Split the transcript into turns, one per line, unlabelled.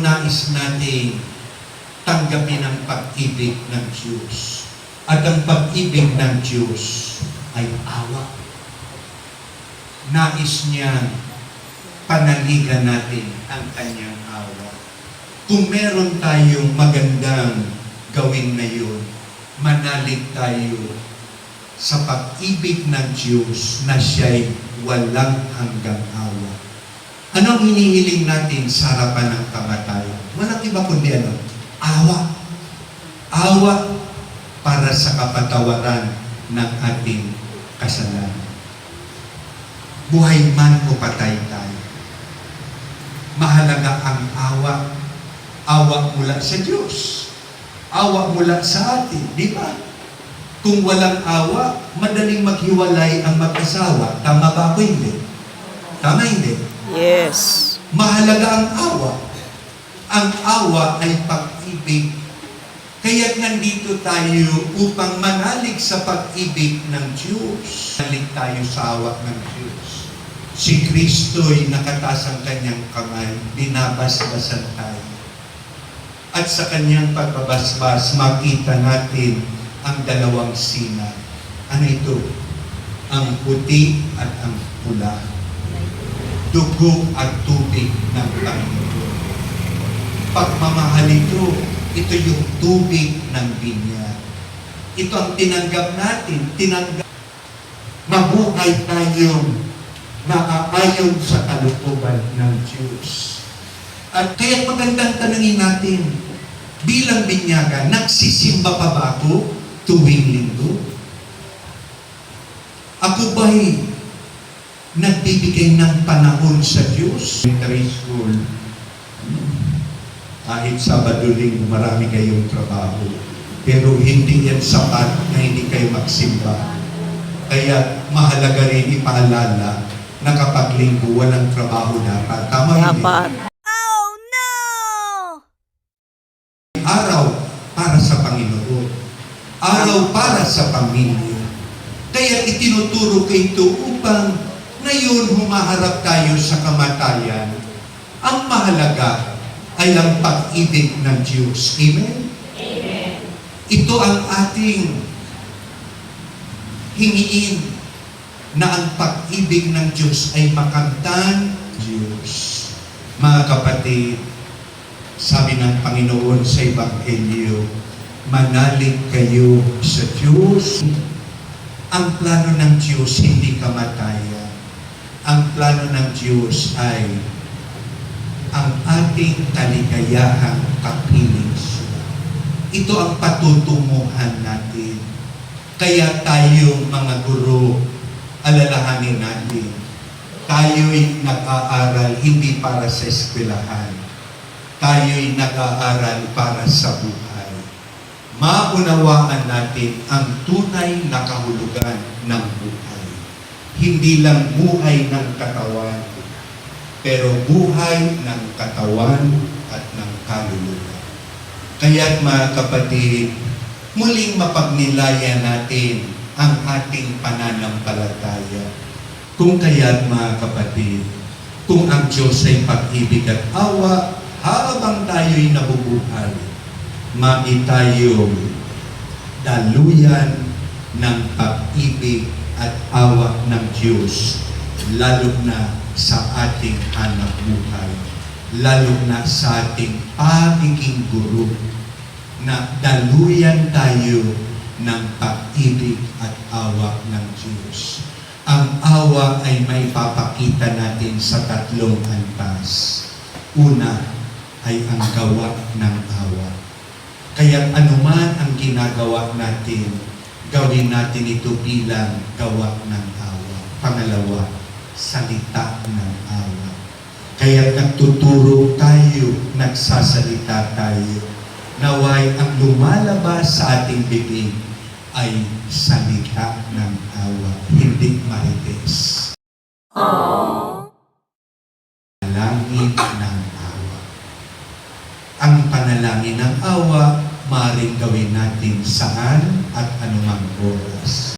Nais natin tanggapin ang pag-ibig ng Diyos. At ang pag-ibig ng Diyos ay awa. Nais niya panaligan natin ang kanyang awa. Kung meron tayong magandang gawin ngayon, manalig tayo sa pag-ibig ng Diyos na siya'y walang hanggang awa. Anong hinihiling natin sa harapan ng kamatayan? Walang iba kundi ano? Awa. Awa para sa kapatawaran ng ating kasalanan. Buhay man o patay tayo. Mahalaga ang awa. Awa mula sa Diyos. Awa mula sa atin. Di ba? Kung walang awa, madaling maghiwalay ang mag-asawa. Tama ba ako hindi? Tama hindi?
Yes.
Mahalaga ang awa. Ang awa ay pag-ibig. Kaya't nandito tayo upang manalig sa pag-ibig ng Diyos. Manalig tayo sa awa ng Diyos. Si Kristo'y nakataas ang kanyang kamay, binabasbasan tayo. At sa kanyang pagbabasbas, makita natin ang dalawang sinag. Ano ito? Ang puti at ang pula. Dugo at tubig ng Panginoon. Pagmamahal ito yung tubig ng binyag. Ito ang tinanggap natin. Mabuhay tayong naaayon sa kalooban ng Diyos. At kaya magandang tanungin natin, bilang binyagan, nagsisimba pa ba ako tuwing linggo? Ako ba'y nagbibigay ng panahon sa Diyos? Elementary school, kahit Sabado Linggo, marami kayong trabaho. Pero hindi yan sapat na hindi kayo magsimba. Kaya mahalaga rin ipaalala na kapag linggo, walang trabaho dapat. Tama hindi?
Dapat.
Oh no!
Araw para sa Panginoon. Araw para sa pamilya. Kaya itinuturo ko ito upang ngayon humaharap tayo sa kamatayan. Ang mahalaga ay ang pag-ibig ng Diyos. Amen?
Amen.
Ito ang ating hingiin na ang pag-ibig ng Diyos ay makamtan Diyos. Mga kapatid, sabi ng Panginoon sa Ebanghelyo, manalig kayo sa Diyos. Ang plano ng Diyos hindi kamatayan. Ang plano ng Diyos ay ang ating kaligayahang kapiling siya. Ito ang patutunguhan natin. Kaya tayo mga guro, alalahanin natin, tayo'y nag-aaral hindi para sa eskwelahan. Tayo'y nag-aaral para sa buhay. Maunawaan natin ang tunay na kahulugan ng buhay. Hindi lang buhay ng katawan, pero buhay ng katawan at ng kaluluwa. Kaya't mga kapatid, muling mapagnilayan natin ang ating pananampalataya. Kung kaya't mga kapatid, kung ang Diyos ay pag-ibig at awa, habang tayo'y nabubuhay, magi tayong daluyan ng pag-ibig at awa ng Diyos, lalo na sa ating hanap buhay, lalo na sa ating pagiging guro, na daluyan tayo ng pag-ibig at awa ng Diyos. Ang awa ay may papakita natin sa tatlong antas. Una ay ang gawa ng awa. Kaya anuman ang ginagawa natin, gawin natin ito bilang gawa ng awa. Pangalawa, salita ng awa. Kaya nagtuturo tayo, nagsasalita tayo. Naway ang lumalabas sa ating bibig ay salita ng awa, hindi marites. Panalangin ng awa. Ang panalangin ng awa, maaaring gawin natin saan at anumang oras.